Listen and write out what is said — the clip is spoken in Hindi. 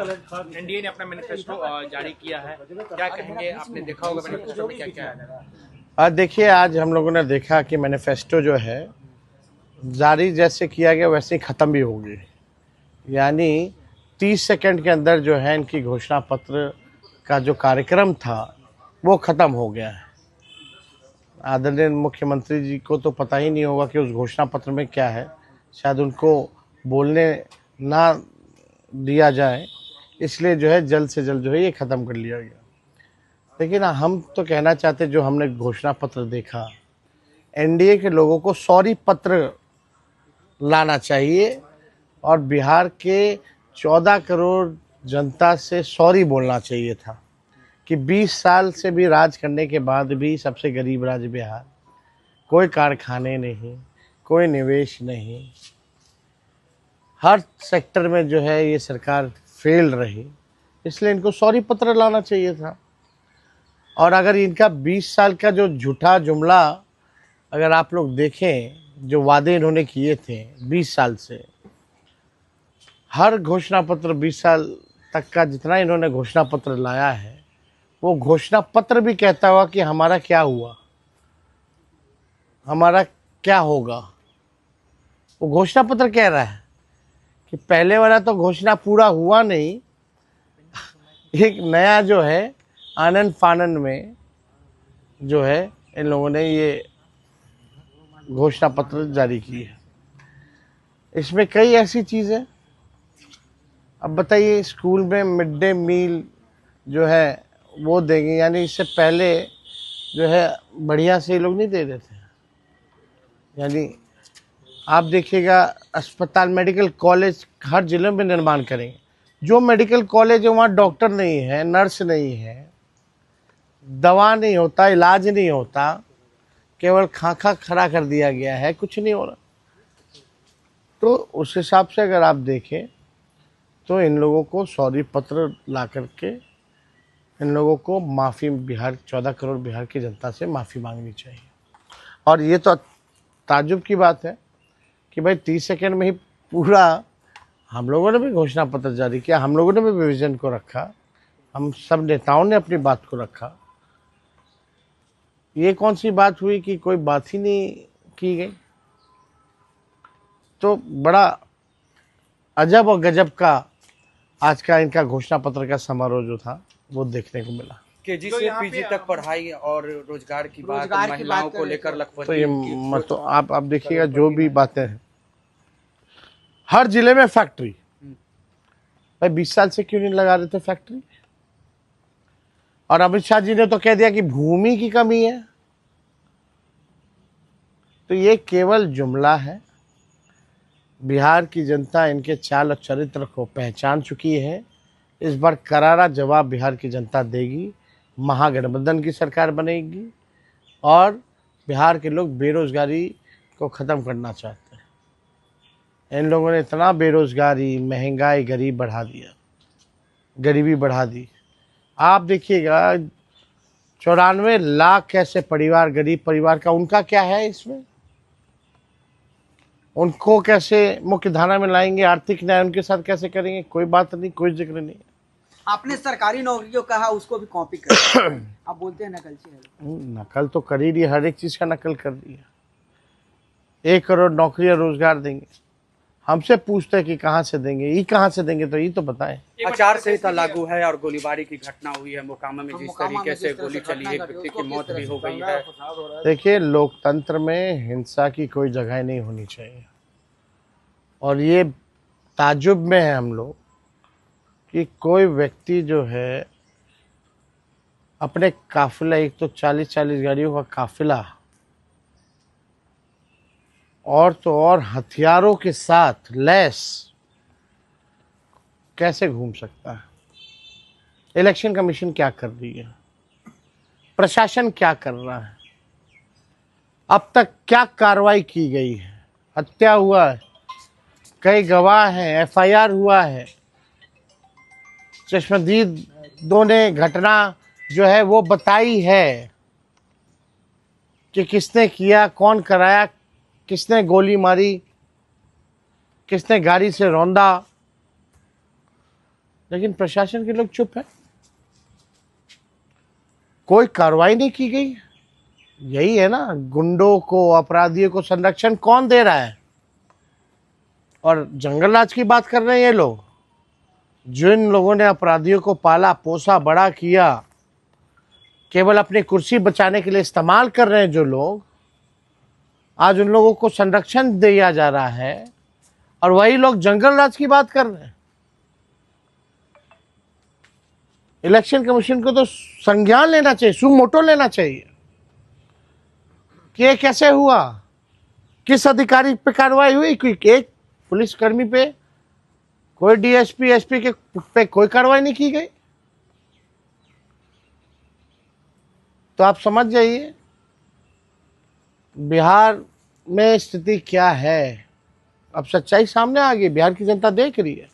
एनडीए ने अपना मैनिफेस्टो जारी किया है, क्या कहेंगे? आपने देखा होगा मैनिफेस्टो में क्या क्या है। देखिए, आज हम लोगों ने देखा कि मैनिफेस्टो जो है जारी जैसे किया गया वैसे ही ख़त्म भी होगी। यानी 30 सेकंड के अंदर जो है इनकी घोषणा पत्र का जो कार्यक्रम था वो ख़त्म हो गया है। आदरणीय मुख्यमंत्री जी को तो पता ही नहीं होगा कि उस घोषणा पत्र में क्या है, शायद उनको बोलने ना दिया जाए, इसलिए जो है जल्द से जल्द जो है ये ख़त्म कर लिया गया। लेकिन हम तो कहना चाहते, जो हमने घोषणा पत्र देखा, एनडीए के लोगों को सॉरी पत्र लाना चाहिए और बिहार के 14 करोड़ जनता से सॉरी बोलना चाहिए था कि 20 साल से भी राज करने के बाद भी सबसे गरीब राज्य बिहार, कोई कारखाने नहीं, कोई निवेश नहीं, हर सेक्टर में जो है ये सरकार फेल रही, इसलिए इनको सॉरी पत्र लाना चाहिए था। और अगर इनका 20 साल का जो झूठा जुमला अगर आप लोग देखें, जो वादे इन्होंने किए थे 20 साल से, हर घोषणा पत्र 20 साल तक का जितना इन्होंने घोषणा पत्र लाया है, वो घोषणा पत्र भी कहता हुआ कि हमारा क्या हुआ, हमारा क्या होगा। वो घोषणा पत्र कह रहा है कि पहले वाला तो घोषणा पूरा हुआ नहीं, एक नया जो है आनंद फानन में जो है इन लोगों ने ये घोषणा पत्र जारी की है। इसमें कई ऐसी चीज़ें, अब बताइए, स्कूल में मिड डे मील जो है वो देंगे, यानी इससे पहले जो है बढ़िया से ये लोग नहीं दे रहे थे। यानी आप देखिएगा, अस्पताल मेडिकल कॉलेज हर जिले में निर्माण करेंगे। जो मेडिकल कॉलेज है वहाँ डॉक्टर नहीं है, नर्स नहीं है, दवा नहीं होता, इलाज नहीं होता, केवल खाका खड़ा कर दिया गया है, कुछ नहीं हो रहा। तो उस हिसाब से अगर आप देखें तो इन लोगों को सॉरी पत्र ला करके इन लोगों को माफ़ी, बिहार 14 करोड़ बिहार की जनता से माफ़ी मांगनी चाहिए। और ये तो ताज्जुब की बात है कि भाई 30 सेकंड में ही पूरा, हम लोगों ने भी घोषणा पत्र जारी किया, हम लोगों ने भी विजन को रखा, हम सब नेताओं ने अपनी बात को रखा। ये कौन सी बात हुई कि कोई बात ही नहीं की गई। तो बड़ा अजब और गजब का आज का इनका घोषणा पत्र का समारोह जो था वो देखने को मिला। केजी से पीजी तक पढ़ाई और रोजगार की बात, महिलाओं को लेकर लखपति तो ये मत, तो आप देखिएगा जो भी बातें हैं, हर जिले में फैक्ट्री, भाई 20 साल से क्यों नहीं लगा रहे थे फैक्ट्री। और अमित शाह जी ने तो कह दिया कि भूमि की कमी है। तो ये केवल जुमला है। बिहार की जनता इनके चाल और चरित्र को पहचान चुकी है। इस बार करारा जवाब बिहार की जनता देगी। महागठबंधन की सरकार बनेगी और बिहार के लोग बेरोजगारी को ख़त्म करना चाहते हैं। इन लोगों ने इतना बेरोजगारी, महंगाई, गरीबी बढ़ा दी। आप देखिएगा 94 लाख ऐसे परिवार, गरीब परिवार का, उनका क्या है इसमें? उनको कैसे मुख्य धारा में लाएंगे, आर्थिक न्याय उनके साथ कैसे करेंगे? कोई बात नहीं, कोई जिक्र नहीं। आपने सरकारी नौकरी जो कहा उसको भी कॉपी कर आप बोलते हैं नकल से। नकल तो कर ही रही है, हर एक चीज का नकल कर रही है। 1 करोड़ नौकरियां रोजगार देंगे, हमसे पूछते हैं कि कहाँ से देंगे, ये कहाँ से देंगे, तो ये तो बताएं। आचार संहिता लागू है और गोलीबारी की घटना हुई है मोकामा में, जिस तरीके से गोली चली, एक व्यक्ति की मौत भी हो गई है। देखिए, लोकतंत्र में हिंसा की कोई जगह नहीं होनी चाहिए। और ये ताज्जुब में है हम लोग कि कोई व्यक्ति जो है अपने काफिला, एक तो 40-40 गाड़ियों का काफिला, और तो और हथियारों के साथ लैस, कैसे घूम सकता है? इलेक्शन कमीशन क्या कर रही है? प्रशासन क्या कर रहा है? अब तक क्या कार्रवाई की गई है? हत्या हुआ है, कई गवाह हैं, एफआईआर हुआ है, चश्मदीदों ने घटना जो है वो बताई है कि किसने किया, कौन कराया, किसने गोली मारी, किसने गाड़ी से रौंदा। लेकिन प्रशासन के लोग चुप है, कोई कार्रवाई नहीं की गई। यही है ना, गुंडों को, अपराधियों को संरक्षण कौन दे रहा है? और जंगल राज की बात कर रहे हैं ये लोग, जिन लोगों ने अपराधियों को पाला पोसा बड़ा किया, केवल अपनी कुर्सी बचाने के लिए इस्तेमाल कर रहे हैं जो लोग, आज उन लोगों को संरक्षण दिया जा रहा है और वही लोग जंगल राज की बात कर रहे हैं। इलेक्शन कमीशन को तो संज्ञान लेना चाहिए, सुमोटो लेना चाहिए कि ये कैसे हुआ, किस अधिकारी पे कार्रवाई हुई, कोई एक पुलिसकर्मी पे, कोई डीएसपी एसपी के पे कोई कार्रवाई नहीं की गई। तो आप समझ जाइए बिहार में स्थिति क्या है। अब सच्चाई सामने आ गई, बिहार की जनता देख रही है।